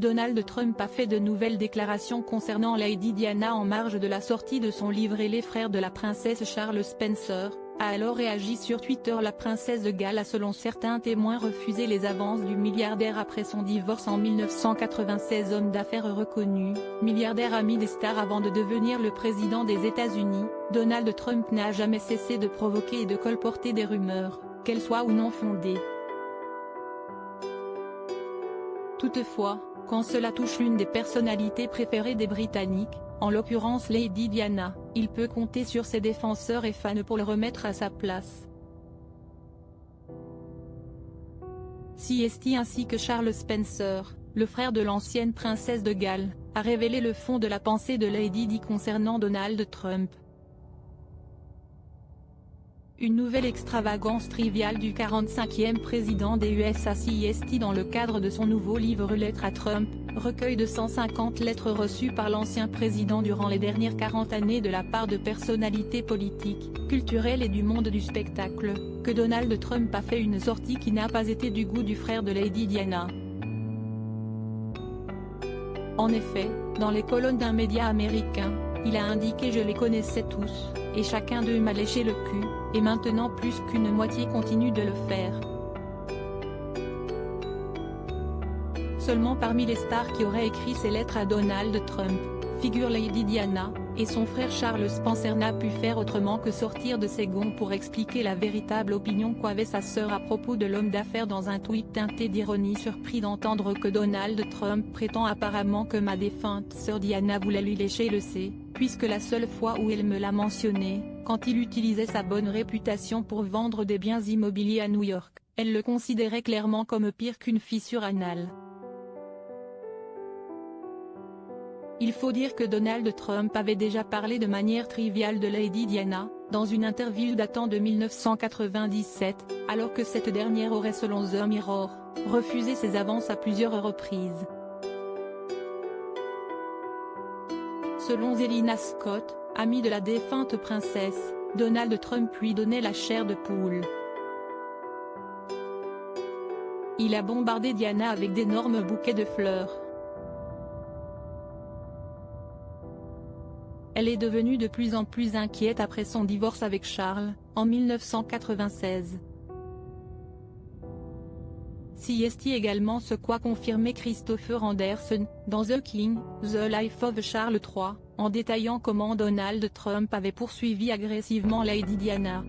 Donald Trump a fait de nouvelles déclarations concernant Lady Diana en marge de la sortie de son livre et les frères de la princesse. Charles Spencer a alors réagi sur Twitter. La princesse de Galles a selon certains témoins refusé les avances du milliardaire après son divorce en 1996. Homme d'affaires reconnu, milliardaire ami des stars avant de devenir le président des États-Unis, Donald Trump n'a jamais cessé de provoquer et de colporter des rumeurs, qu'elles soient ou non fondées. Toutefois, quand cela touche l'une des personnalités préférées des Britanniques, en l'occurrence Lady Diana, il peut compter sur ses défenseurs et fans pour le remettre à sa place. CST ainsi que Charles Spencer, le frère de l'ancienne princesse de Galles, a révélé le fond de la pensée de Lady Di concernant Donald Trump. Une nouvelle extravagance triviale du 45e président des USA. CST dans le cadre de son nouveau livre Lettres à Trump, recueil de 150 lettres reçues par l'ancien président durant les dernières 40 années de la part de personnalités politiques, culturelles et du monde du spectacle, que Donald Trump a fait une sortie qui n'a pas été du goût du frère de Lady Diana. En effet, dans les colonnes d'un média américain, il a indiqué « Je les connaissais tous, et chacun d'eux m'a léché le cul, et maintenant plus qu'une moitié continue de le faire ». Seulement parmi les stars qui auraient écrit ces lettres à Donald Trump, figure Lady Diana, et son frère Charles Spencer n'a pu faire autrement que sortir de ses gonds pour expliquer la véritable opinion qu'avait sa sœur à propos de l'homme d'affaires dans un tweet teinté d'ironie. Surpris d'entendre que Donald Trump prétend apparemment que ma défunte sœur Diana voulait lui lécher le C, puisque la seule fois où elle me l'a mentionné, quand il utilisait sa bonne réputation pour vendre des biens immobiliers à New York, elle le considérait clairement comme pire qu'une fissure anale. Il faut dire que Donald Trump avait déjà parlé de manière triviale de Lady Diana, dans une interview datant de 1997, alors que cette dernière aurait selon The Mirror, refusé ses avances à plusieurs reprises. Selon Zelina Scott, amie de la défunte princesse, Donald Trump lui donnait la chair de poule. Il a bombardé Diana avec d'énormes bouquets de fleurs. Elle est devenue de plus en plus inquiète après son divorce avec Charles, en 1996. CST également ce qu'a confirmé Christopher Anderson, dans The King, The Life of Charles III, en détaillant comment Donald Trump avait poursuivi agressivement Lady Diana,